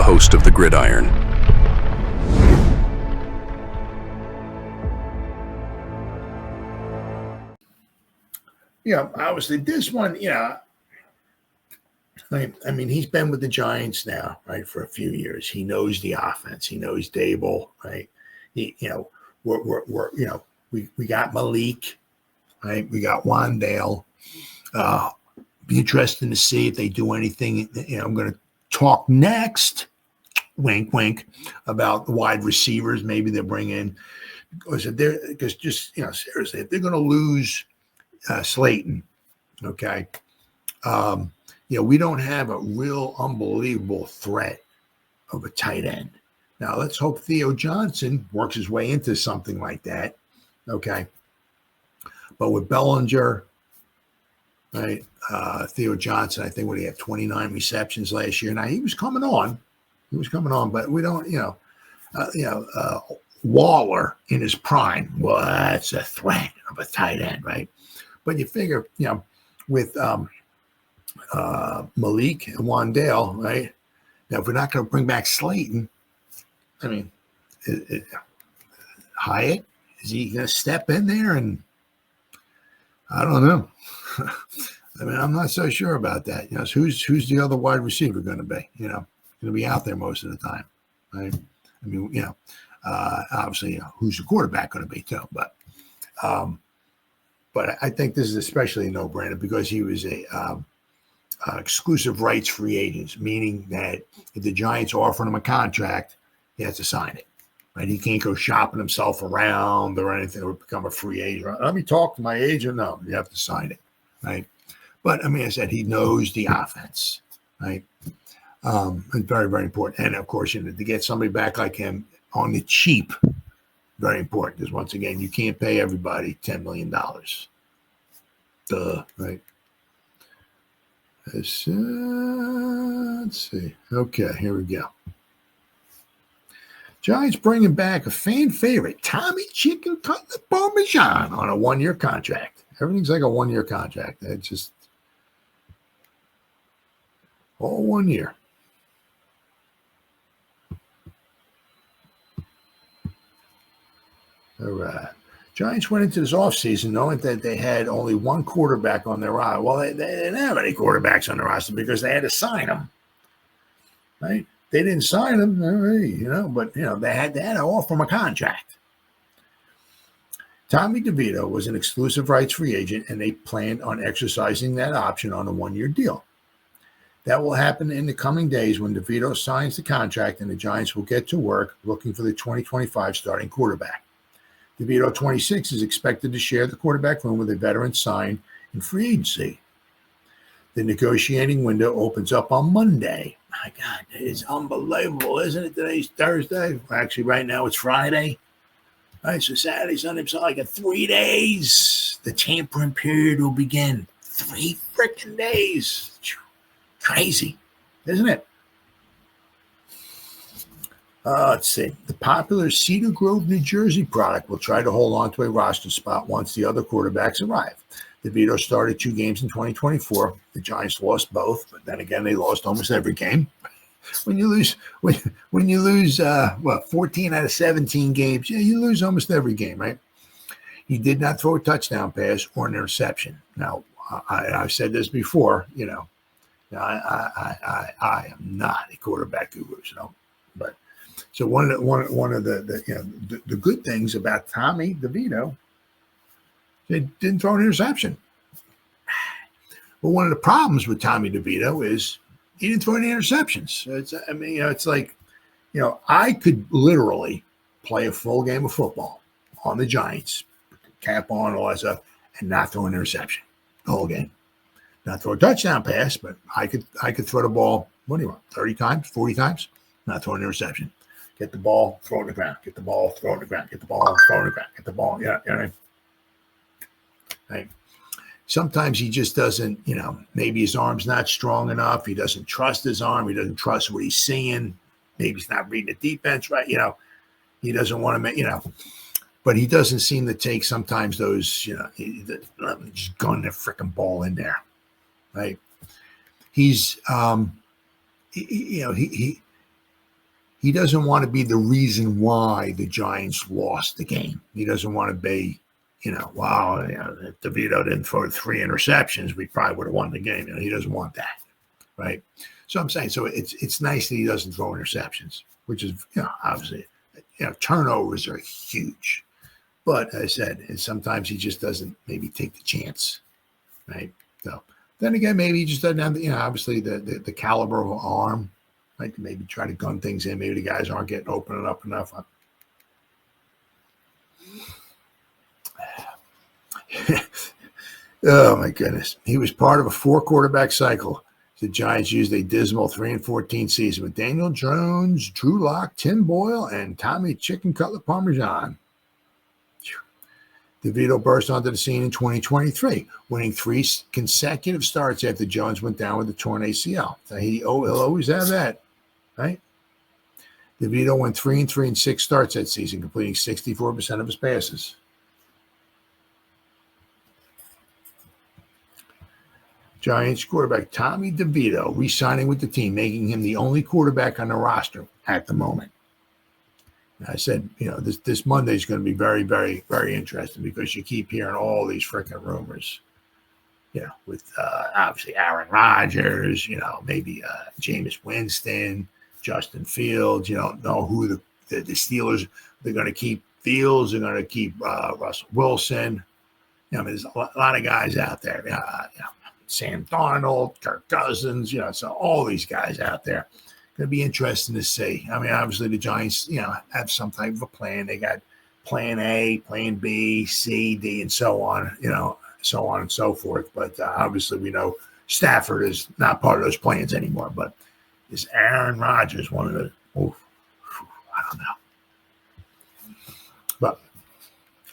host of the Gridiron. Yeah, obviously this one, I mean, he's been with the Giants now, right, for a few years. He knows the offense. He knows Dable, right? We got Malik, right? We got Wandale. Be interesting to see if they do anything. I'm going to talk next, wink, wink, about the wide receivers. Maybe they'll bring in because just seriously, if they're going to lose Slayton, okay. We don't have a real unbelievable threat of a tight end. Now, let's hope Theo Johnson works his way into something like that, okay? But with Bellinger, right, Theo Johnson, I think he had 29 receptions last year. Now, he was coming on, but we don't, Waller in his prime, well, that's a threat of a tight end, right? But you figure, with Malik and Wandale, right? Now, if we're not going to bring back Slayton, I mean, Hyatt, is he going to step in there? And I don't know. I mean, I'm not so sure about that. Who's the other wide receiver going to be? Going to be out there most of the time, right? I mean, obviously, who's the quarterback going to be too? But I think this is especially a no-brainer because he was a exclusive rights free agent, meaning that if the Giants offer him a contract, he has to sign it. Right? He can't go shopping himself around or anything or become a free agent. Let me talk to my agent. No, you have to sign it. Right? But I mean, I said he knows the offense. Right? It's very, very important. And of course, to get somebody back like him on the cheap, very important. Because once again, you can't pay everybody $10 million. Duh, right? Let's see. Okay, here we go. Giants bringing back a fan favorite, Tommy Chicken Cutlet Parmesan on a 1-year contract. Everything's like a 1-year contract. It's just all 1 year. All right. Giants went into this offseason knowing that they had only one quarterback on their roster. Well, they didn't have any quarterbacks on the roster because they had to sign them. Right? They didn't sign him, but they had to offer him a contract. Tommy DeVito was an exclusive rights free agent, and they planned on exercising that option on a 1-year deal. That will happen in the coming days when DeVito signs the contract, and the Giants will get to work looking for the 2025 starting quarterback. DeVito, 26, is expected to share the quarterback room with a veteran signed in free agency. The negotiating window opens up on Monday. My God, it's unbelievable, isn't it? Today's Thursday. Actually, right now it's Friday. All right, so Saturday, Sunday, so like 3 days. The tampering period will begin. 3 freaking days. Crazy, isn't it? Let's see. The popular Cedar Grove, New Jersey product will try to hold on to a roster spot once the other quarterbacks arrive. DeVito started 2 games in 2024. The Giants lost both, but then again, they lost almost every game. When you lose, 14 out of 17 games, you lose almost every game, right? He did not throw a touchdown pass or an interception. Now, I've said this before, I am not a quarterback guru, but so one of the good things about Tommy DeVito, they didn't throw an interception. But one of the problems with Tommy DeVito is he didn't throw any interceptions. It's like, I could literally play a full game of football on the Giants, cap on, all that stuff, and not throw an interception the whole game. Not throw a touchdown pass, but I could throw the ball, 30 times, 40 times, not throw an interception. Get the ball, throw it on the ground. Get the ball, throw it on the ground. Get the ball, throw it on the ground. Get the ball, Right. Sometimes he just doesn't, maybe his arm's not strong enough. He doesn't trust his arm. He doesn't trust what he's seeing. Maybe he's not reading the defense right. He doesn't want to make, but he doesn't seem to take sometimes those, just gun the freaking ball in there. Right. He's, he doesn't want to be the reason why the Giants lost the game. He doesn't want to be, wow, if DeVito didn't throw 3 interceptions, we probably would have won the game. He doesn't want that, right? So I'm saying, so it's nice that he doesn't throw interceptions, which is, obviously, turnovers are huge. But as I said, and sometimes he just doesn't maybe take the chance, right? So then again, maybe he just doesn't have, obviously the caliber of arm, right? Maybe try to gun things in. Maybe the guys aren't getting open up enough. Oh my goodness. He was part of a 4-quarterback cycle. The Giants used a dismal 3-14 season with Daniel Jones, Drew Lock, Tim Boyle, and Tommy Chicken Cutlet Parmesan. DeVito burst onto the scene in 2023, winning 3 consecutive starts after Jones went down with a torn ACL. So he'll always have that, right? DeVito went 3-3 in 6 starts that season, completing 64% of his passes. Giants quarterback Tommy DeVito re-signing with the team, making him the only quarterback on the roster at the moment. I said, this Monday is going to be very, very, very interesting because you keep hearing all these freaking rumors, with obviously Aaron Rodgers, maybe Jameis Winston, Justin Fields. You don't know who the Steelers, they're going to keep Fields, they're going to keep Russell Wilson. There's a lot of guys out there. Sam Darnold, Kirk Cousins, so all these guys out there. Going to be interesting to see. Obviously the Giants, have some type of a plan. They got plan A, plan B, C, D, and so on, so on and so forth. But obviously we know Stafford is not part of those plans anymore. But is Aaron Rodgers one of the, I don't know. But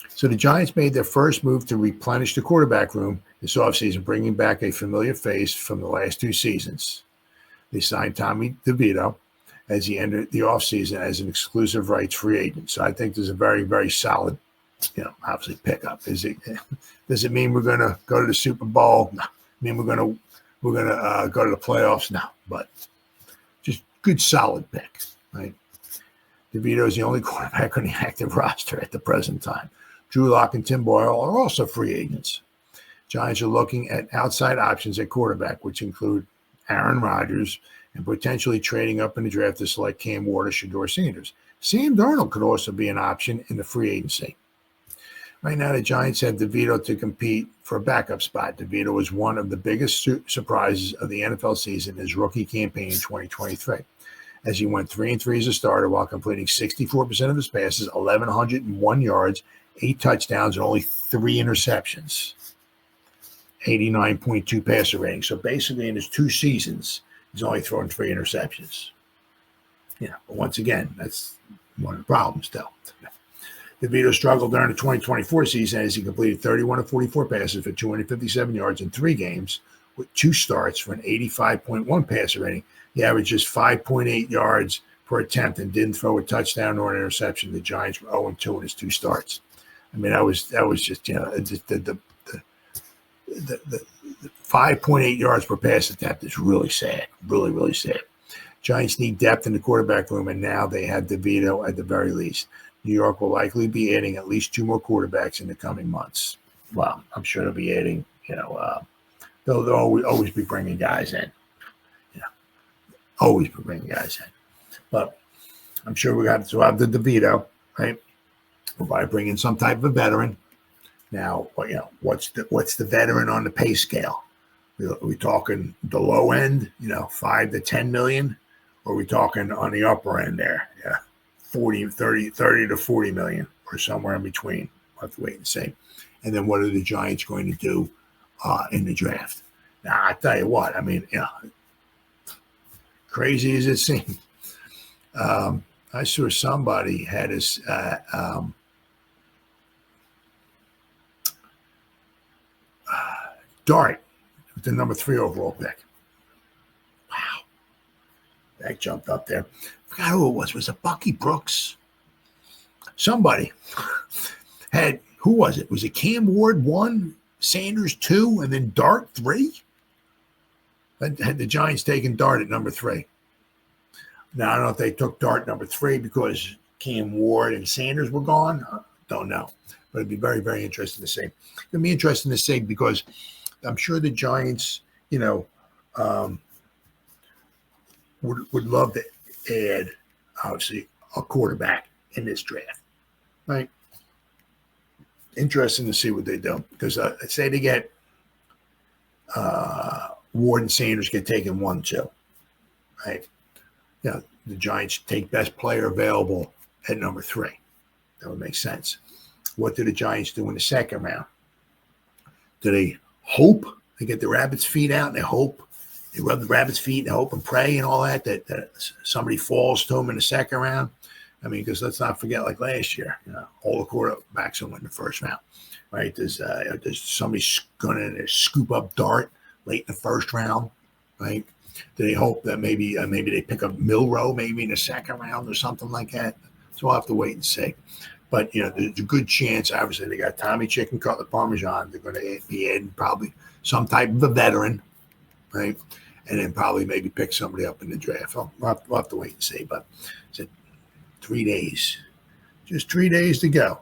so the Giants made their first move to replenish the quarterback room this offseason, bringing back a familiar face from the last 2 seasons. They signed Tommy DeVito as he entered the offseason as an exclusive rights free agent. So I think there's a very, very solid, obviously pickup. Does it mean we're going to go to the Super Bowl? No. I mean we're going to go to the playoffs? No. But just good, solid pick, right? DeVito is the only quarterback on the active roster at the present time. Drew Lock and Tim Boyle are also free agents. Giants are looking at outside options at quarterback, which include Aaron Rodgers, and potentially trading up in the draft to select Cam Ward or Shedeur Sanders. Sam Darnold could also be an option in the free agency. Right now, the Giants have DeVito to compete for a backup spot. DeVito was one of the biggest surprises of the NFL season in his rookie campaign in 2023, as he went 3-3 as a starter while completing 64% of his passes, 1,101 yards, 8 touchdowns, and only 3 interceptions. 89.2 passer rating. So basically in his 2 seasons, he's only thrown 3 interceptions. But once again, that's one of the problems still. DeVito struggled during the 2024 season as he completed 31 of 44 passes for 257 yards in 3 games with 2 starts for an 85.1 passer rating. He averaged just 5.8 yards per attempt and didn't throw a touchdown or an interception. The Giants were 0-2 in his 2 starts. That was just, the 5.8 yards per pass attempt is really sad. Really, really sad. Giants need depth in the quarterback room, and now they have DeVito at the very least. New York will likely be adding at least 2 more quarterbacks in the coming months. Well, I'm sure they'll be adding, they'll always be bringing guys in. Always be bringing guys in. But I'm sure we got to have the DeVito, right? We'll probably bring in some type of a veteran. Now, what's the veteran on the pay scale? Are we talking the low end, 5 to 10 million? Or are we talking on the upper end there? 30 to 40 million or somewhere in between. We'll have to wait and see. And then what are the Giants going to do in the draft? Now, I tell you what, crazy as it seems. I saw somebody had his Dart with the number 3 overall pick. Wow. That jumped up there. I forgot who it was. Was it Bucky Brooks? Somebody had, who was it? Was it Cam Ward 1, Sanders 2, and then Dart 3? Had the Giants taken Dart at number 3. Now, I don't know if they took dart number 3 because Cam Ward and Sanders were gone. Don't know. But it'd be very, very interesting to see. It'd be interesting to see because I'm sure the Giants, would love to add, obviously, a quarterback in this draft. Right? Interesting to see what they do. Because say they get Ward and Sanders get taken 1-2. Right? The Giants take best player available at number 3. That would make sense. What do the Giants do in the second round? Do they hope they get the rabbit's feet out and they rub the rabbit's feet and hope and pray and all that somebody falls to them in the second round? I mean, because let's not forget, like last year, all the quarterbacks went in the first round, right? There's somebody going to scoop up dart late in the first round, right? Do they hope that maybe they pick up Milrow maybe in the second round or something like that? So we'll have to wait and see. But, there's a good chance, obviously, they got Tommy Chicken Cutlet Parmesan. They're going to be adding probably some type of a veteran, right? And then probably maybe pick somebody up in the draft. We'll have to wait and see. But 3 days. Just 3 days to go.